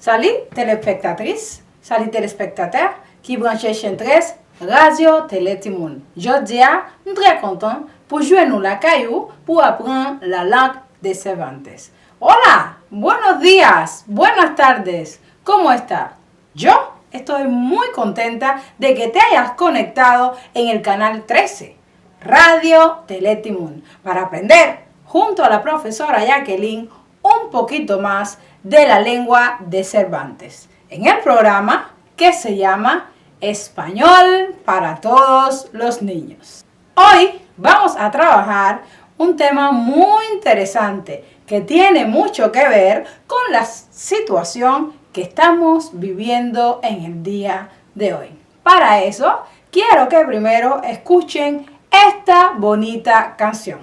Salut téléspectatrice, salut téléspectateur qui branchent chaîne 13 Radio Télé Timoun. Aujourd'hui, nous sommes très contents pour jouer nous la caillou pour apprendre la langue de Cervantes. Hola, buenos días, buenas tardes, ¿cómo está? Yo estoy muy contenta de que te hayas conectado en el canal 13, Radio Télé Timoun, para aprender junto a la profesora Jacqueline un poquito más de la lengua de Cervantes, en el programa que se llama Español para todos los niños. Hoy vamos a trabajar un tema muy interesante que tiene mucho que ver con la situación que estamos viviendo en el día de hoy. Para eso, quiero que primero escuchen esta bonita canción.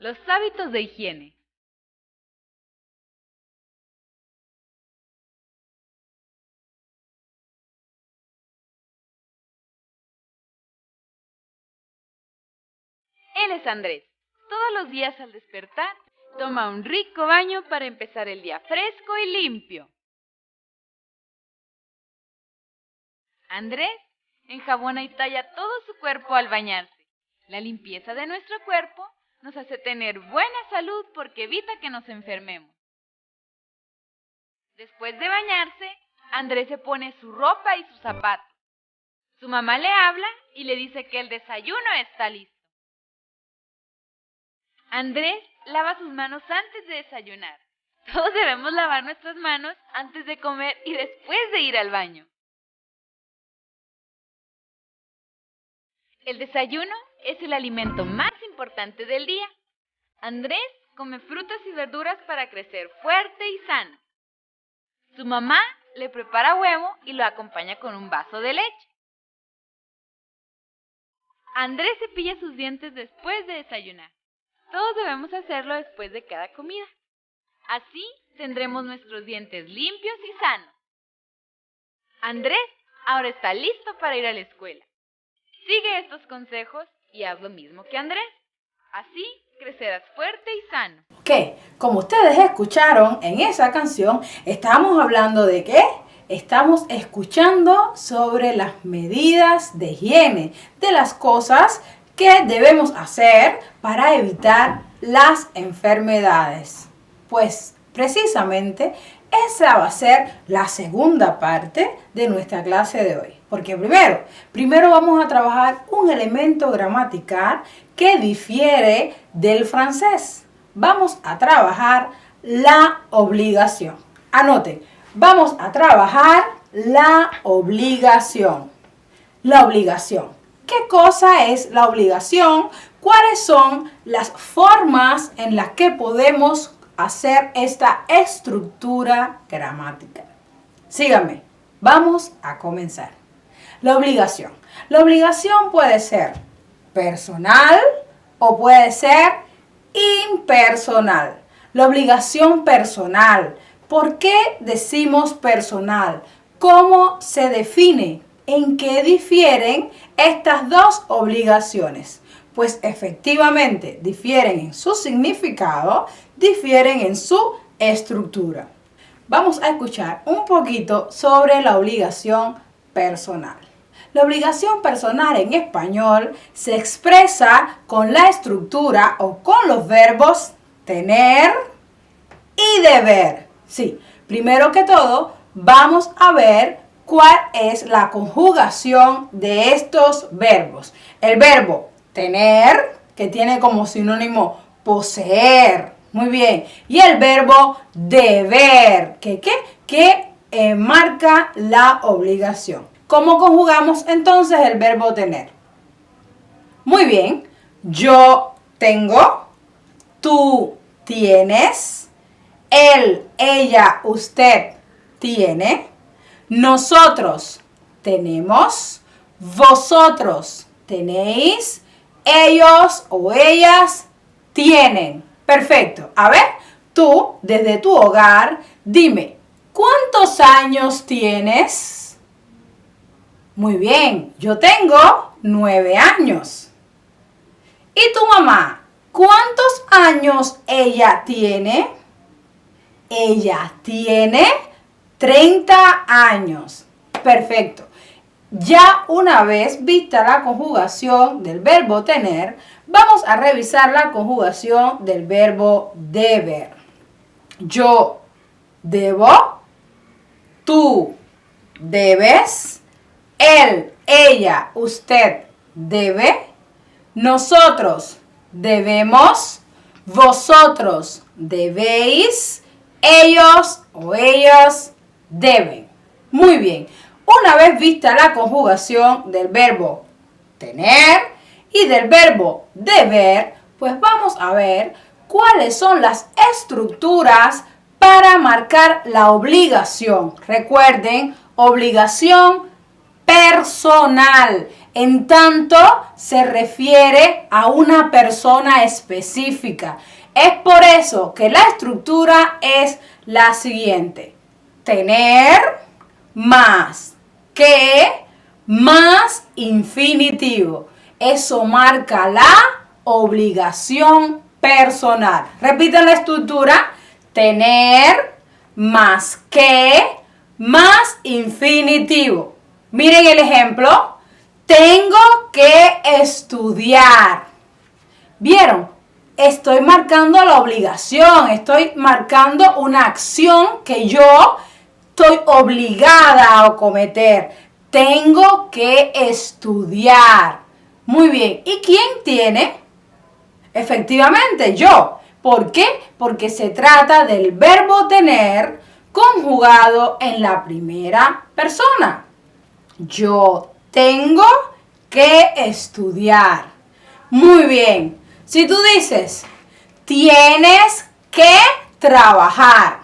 Los hábitos de higiene. Él es Andrés. Todos los días al despertar, toma un rico baño para empezar el día fresco y limpio. Andrés enjabona y talla todo su cuerpo al bañarse. La limpieza de nuestro cuerpo nos hace tener buena salud porque evita que nos enfermemos. Después de bañarse, Andrés se pone su ropa y sus zapatos. Su mamá le habla y le dice que el desayuno está listo. Andrés lava sus manos antes de desayunar. Todos debemos lavar nuestras manos antes de comer y después de ir al baño. El desayuno es el alimento más importante del día. Andrés come frutas y verduras para crecer fuerte y sano. Su mamá le prepara huevo y lo acompaña con un vaso de leche. Andrés cepilla sus dientes después de desayunar. Todos debemos hacerlo después de cada comida. Así tendremos nuestros dientes limpios y sanos. Andrés ahora está listo para ir a la escuela. Sigue estos consejos y haz lo mismo que Andrés. Así crecerás fuerte y sano. Ok, como ustedes escucharon en esa canción, estamos hablando de ¿qué? Estamos escuchando sobre las medidas de higiene, de las cosas que debemos hacer para evitar las enfermedades. Pues precisamente esa va a ser la segunda parte de nuestra clase de hoy. Porque primero vamos a trabajar un elemento gramatical que difiere del francés. Vamos a trabajar la obligación. Anoten, vamos a trabajar la obligación. La obligación. ¿Qué cosa es la obligación? ¿Cuáles son las formas en las que podemos hacer esta estructura gramática? Síganme, vamos a comenzar. La obligación. La obligación puede ser personal o puede ser impersonal. La obligación personal. ¿Por qué decimos personal? ¿Cómo se define? ¿En qué difieren estas dos obligaciones? Pues efectivamente difieren en su significado, difieren en su estructura. Vamos a escuchar un poquito sobre la obligación personal. La obligación personal en español se expresa con la estructura o con los verbos tener y deber. Sí, primero que todo vamos a ver cuál es la conjugación de estos verbos. El verbo tener, que tiene como sinónimo poseer. Muy bien. Y el verbo deber, que marca la obligación. ¿Cómo conjugamos entonces el verbo tener? Muy bien. Yo tengo, tú tienes, él, ella, usted tiene, nosotros tenemos, vosotros tenéis, ellos o ellas tienen. Perfecto. A ver, tú, desde tu hogar, dime, ¿cuántos años tienes? Muy bien, yo tengo 9 años. ¿Y tu mamá? ¿Cuántos años ella tiene? Ella tiene 30 años. Perfecto. Ya una vez vista la conjugación del verbo tener, vamos a revisar la conjugación del verbo deber. Yo debo, tú debes, él, ella, usted debe, nosotros debemos, vosotros debéis, ellos o ellas deben. Muy bien. Una vez vista la conjugación del verbo tener y del verbo deber, pues vamos a ver cuáles son las estructuras para marcar la obligación. Recuerden, obligación personal, en tanto se refiere a una persona específica. Es por eso que la estructura es la siguiente: tener más que más infinitivo. Eso marca la obligación personal. Repiten la estructura: tener más que más infinitivo. Miren el ejemplo. Tengo que estudiar. ¿Vieron? Estoy marcando la obligación. Estoy marcando una acción que yo estoy obligada a cometer. Tengo que estudiar. Muy bien. ¿Y quién tiene? Efectivamente, yo. ¿Por qué? Porque se trata del verbo tener conjugado en la primera persona. Yo tengo que estudiar. Muy bien. Si tú dices, tienes que trabajar.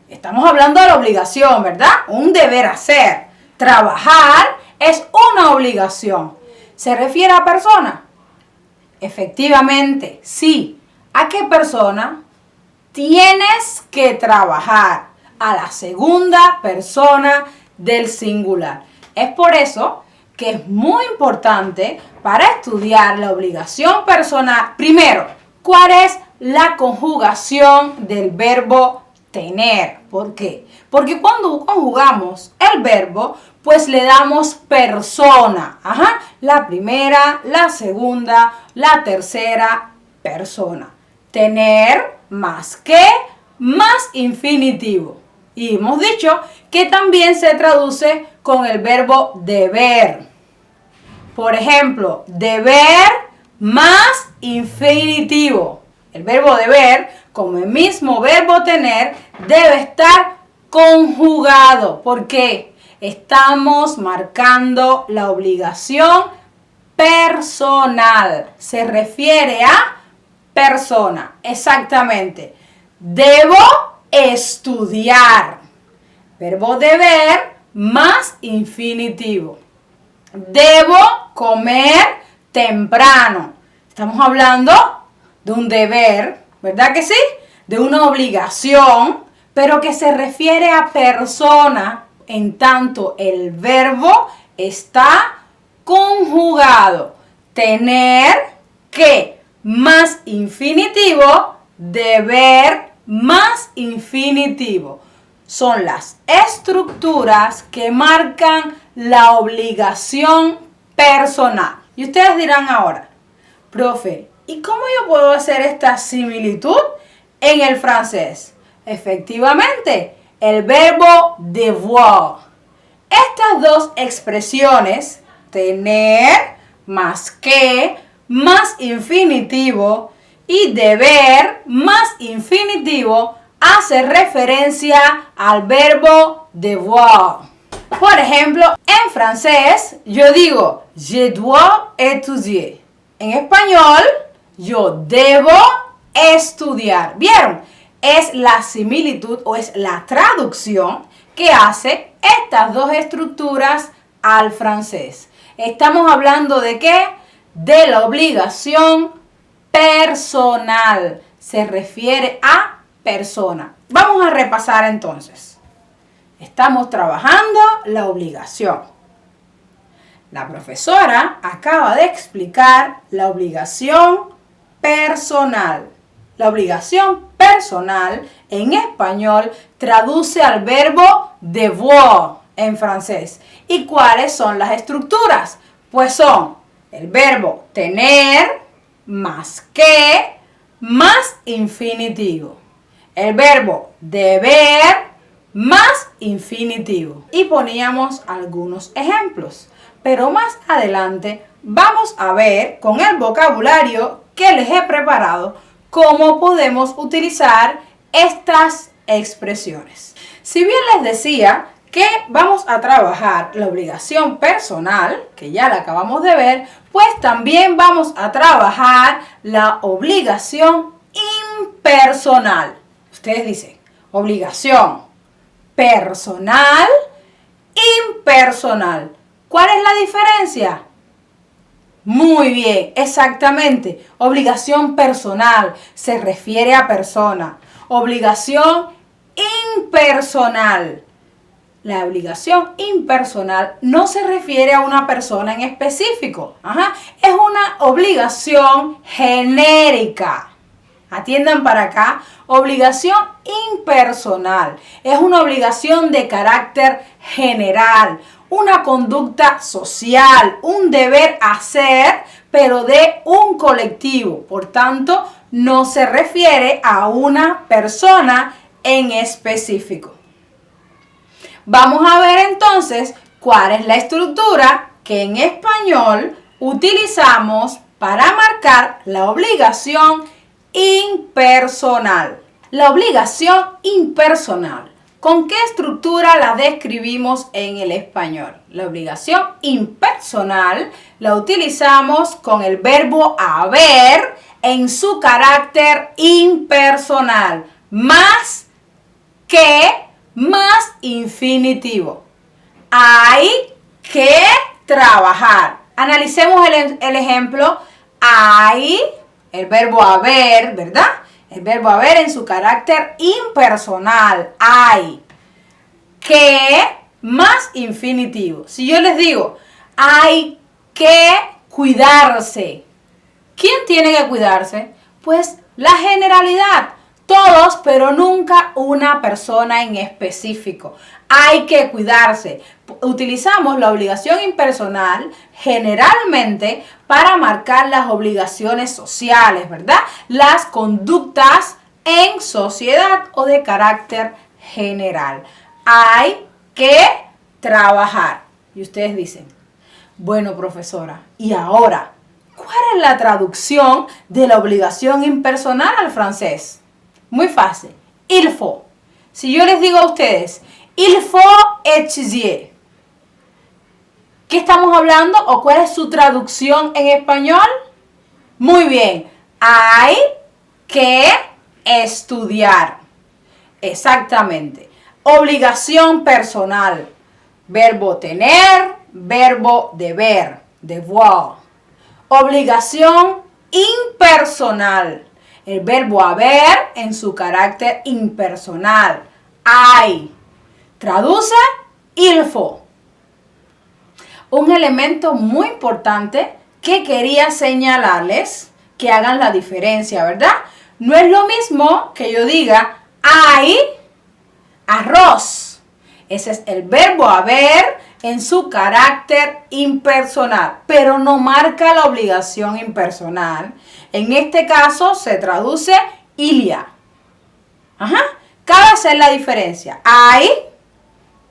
Estamos hablando de la obligación, ¿verdad? Un deber hacer. Trabajar es una obligación. ¿Se refiere a persona? Efectivamente, sí. ¿A qué persona? Tienes que trabajar. A la segunda persona del singular. Es por eso que es muy importante para estudiar la obligación personal. Primero, ¿cuál es la conjugación del verbo tener? ¿Por qué? Porque cuando conjugamos el verbo, pues le damos persona. La primera, la segunda, la tercera persona. Tener más que más infinitivo. Y hemos dicho que también se traduce con el verbo deber. Por ejemplo, deber más infinitivo. El verbo deber, como el mismo verbo tener, debe estar conjugado. ¿Por qué? Estamos marcando la obligación personal. Se refiere a persona. Exactamente. Debo estudiar. Verbo deber más infinitivo. Debo comer temprano. Estamos hablando de un deber, ¿verdad que sí? De una obligación, pero que se refiere a persona, en tanto el verbo está conjugado. Tener que más infinitivo, deber más infinitivo. Son las estructuras que marcan la obligación personal. Y ustedes dirán ahora, profe, ¿y cómo yo puedo hacer esta similitud en el francés? Efectivamente, el verbo devoir. Estas dos expresiones, tener más que más infinitivo y deber más infinitivo, hace referencia al verbo devoir. Por ejemplo, en francés yo digo je dois étudier. En español, yo debo estudiar. ¿Vieron? Es la similitud o es la traducción que hace estas dos estructuras al francés. Estamos hablando de ¿qué? De la obligación personal. Se refiere a persona. Vamos a repasar entonces. Estamos trabajando la obligación. La profesora acaba de explicar la obligación personal. La obligación personal en español traduce al verbo devoir en francés. ¿Y cuáles son las estructuras? Pues son el verbo tener más que más infinitivo. El verbo deber más infinitivo. Y poníamos algunos ejemplos. Pero más adelante vamos a ver con el vocabulario que les he preparado cómo podemos utilizar estas expresiones. Si bien les decía que vamos a trabajar la obligación personal, que ya la acabamos de ver, pues también vamos a trabajar la obligación impersonal. Ustedes dicen, obligación personal, impersonal. ¿Cuál es la diferencia? Muy bien, exactamente. Obligación personal se refiere a persona. Obligación impersonal. La obligación impersonal no se refiere a una persona en específico. Es una obligación genérica. Atiendan para acá. Obligación impersonal. Es una obligación de carácter general. Una conducta social, un deber hacer, pero de un colectivo. Por tanto, no se refiere a una persona en específico. Vamos a ver entonces cuál es la estructura que en español utilizamos para marcar la obligación impersonal. La obligación impersonal. ¿Con qué estructura la describimos en el español? La obligación impersonal la utilizamos con el verbo haber en su carácter impersonal. Más que, más infinitivo. Hay que trabajar. Analicemos el ejemplo. Hay, el verbo haber, ¿verdad? El verbo haber en su carácter impersonal. Hay que más infinitivo. Si yo les digo, hay que cuidarse. ¿Quién tiene que cuidarse? Pues la generalidad. Todos, pero nunca una persona en específico. Hay que cuidarse. Utilizamos la obligación impersonal generalmente para marcar las obligaciones sociales, ¿verdad? Las conductas en sociedad o de carácter general. Hay que trabajar. Y ustedes dicen, bueno, profesora, ¿y ahora cuál es la traducción de la obligación impersonal al francés? Muy fácil. Il faut. Si yo les digo a ustedes, il faut étudier. ¿Qué estamos hablando o cuál es su traducción en español? Muy bien. Hay que estudiar. Exactamente. Obligación personal. Verbo tener, verbo deber. Devoir. Obligación impersonal. El verbo haber en su carácter impersonal. Hay. Traduce il faut. Un elemento muy importante que quería señalarles que hagan la diferencia, ¿verdad? No es lo mismo que yo diga hay arroz. Ese es el verbo haber en su carácter impersonal, pero no marca la obligación impersonal. En este caso se traduce il y a. Cabe hacer la diferencia. Hay,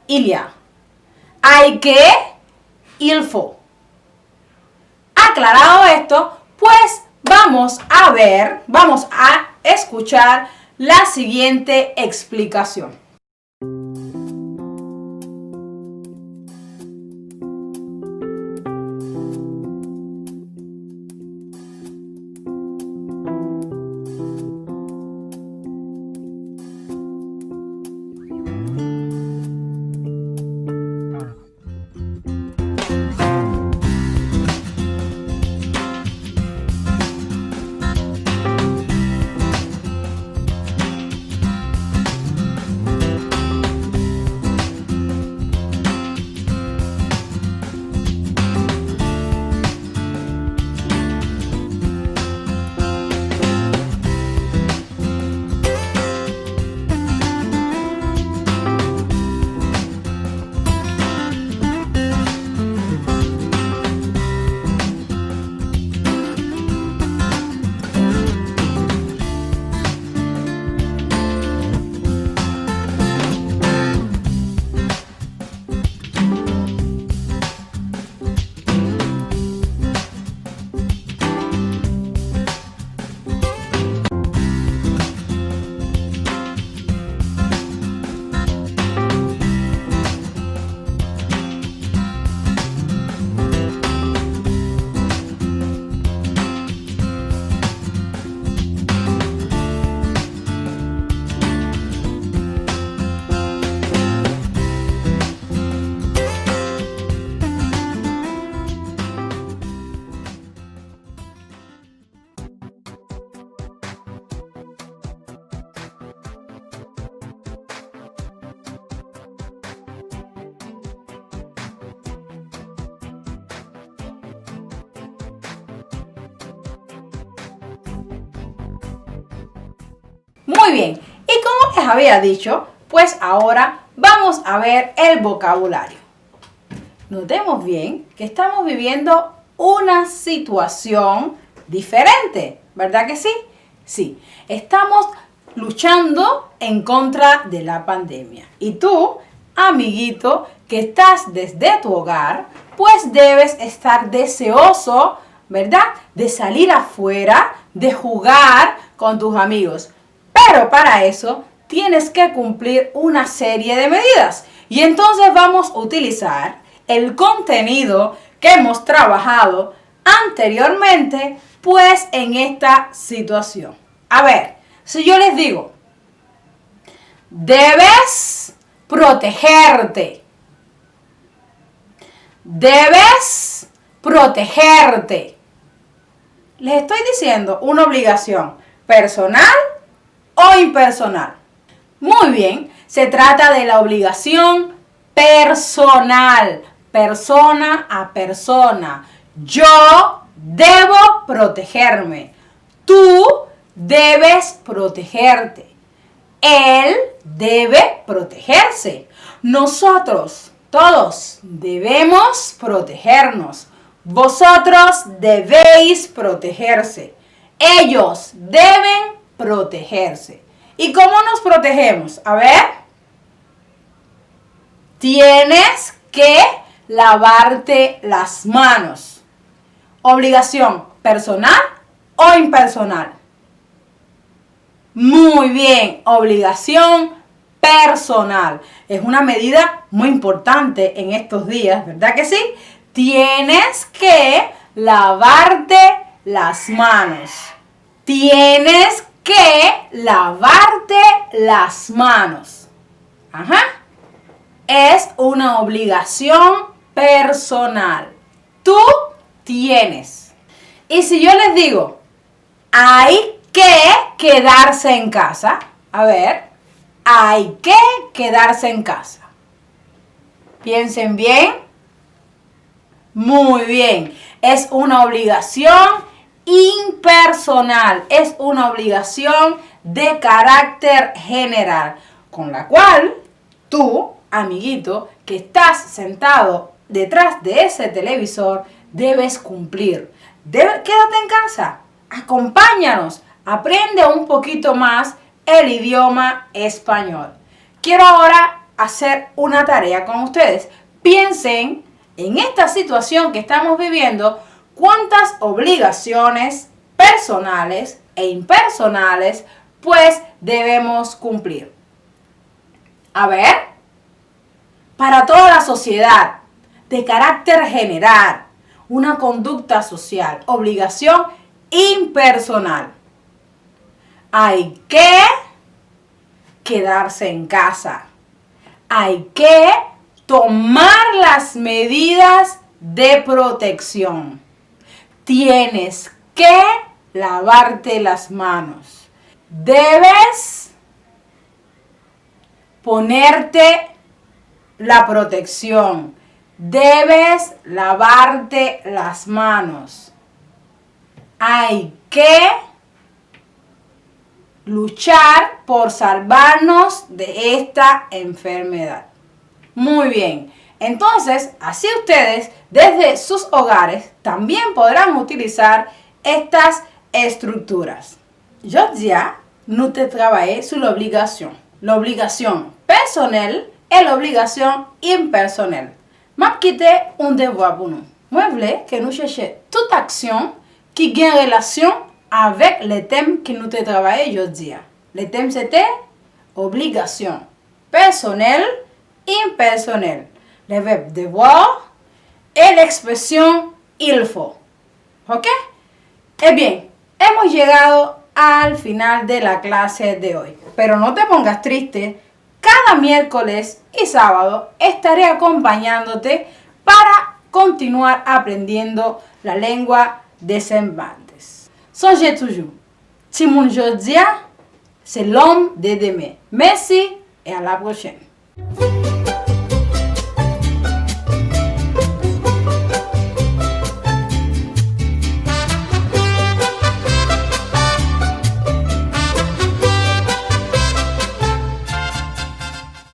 il y a. Hay que, il faut. Aclarado esto, pues vamos a escuchar la siguiente explicación. Muy bien, y como les había dicho, pues ahora vamos a ver el vocabulario. Notemos bien que estamos viviendo una situación diferente, ¿verdad que sí? Sí, estamos luchando en contra de la pandemia. Y tú, amiguito, que estás desde tu hogar, pues debes estar deseoso, ¿verdad?, de salir afuera, de jugar con tus amigos. Pero para eso tienes que cumplir una serie de medidas. Y entonces vamos a utilizar el contenido que hemos trabajado anteriormente, pues en esta situación. A ver, si yo les digo, debes protegerte. Debes protegerte. Les estoy diciendo una obligación personal o impersonal. Muy bien, se trata de la obligación personal, persona a persona. Yo debo protegerme. Tú debes protegerte. Él debe protegerse. Nosotros, todos, debemos protegernos. Vosotros debéis protegerse. Ellos deben protegerse. ¿Y cómo nos protegemos? A ver. Tienes que lavarte las manos. Obligación personal o impersonal. Muy bien, obligación personal. Es una medida muy importante en estos días, ¿verdad que sí? Tienes que lavarte las manos. Tienes que lavarte las manos. Ajá. Es una obligación personal. Tú tienes. Y si yo les digo, hay que quedarse en casa. A ver, hay que quedarse en casa. Piensen bien. Muy bien. Es una obligación impersonal. Es una obligación de carácter general, con la cual tú, amiguito, que estás sentado detrás de ese televisor, debes cumplir. Quédate en casa. Acompáñanos. Aprende un poquito más el idioma español. Quiero ahora hacer una tarea con ustedes. Piensen en esta situación que estamos viviendo, cuántas obligaciones personales e impersonales pues debemos cumplir. A ver, para toda la sociedad, de carácter general, una conducta social, obligación impersonal. Hay que quedarse en casa. Hay que tomar las medidas de protección. Tienes que lavarte las manos. Debes ponerte la protección. Debes lavarte las manos. Hay que luchar por salvarnos de esta enfermedad. Muy bien. Entonces, así ustedes desde sus hogares también podrán utilizar estas estructuras. Jodia, nous te travaillé sur l'obligation. L'obligation personnelle et l'obligation impersonnelle. M'a quitté un devoir pour nous. Moi, je voulais que nous cherchions toute action qui a relation avec le thème que nous te travaillé aujourd'hui. Le thème c'était obligation personnelle, impersonnelle. Le verbe devoir et l'expression il faut. ¿Ok? Eh bien, hemos llegado al final de la clase de hoy. Pero no te pongas triste. Cada miércoles y sábado estaré acompañándote para continuar aprendiendo la lengua de Cervantes. Songez toujours, Timoun Jodia, c'est l'homme de demain. Merci et à la prochaine.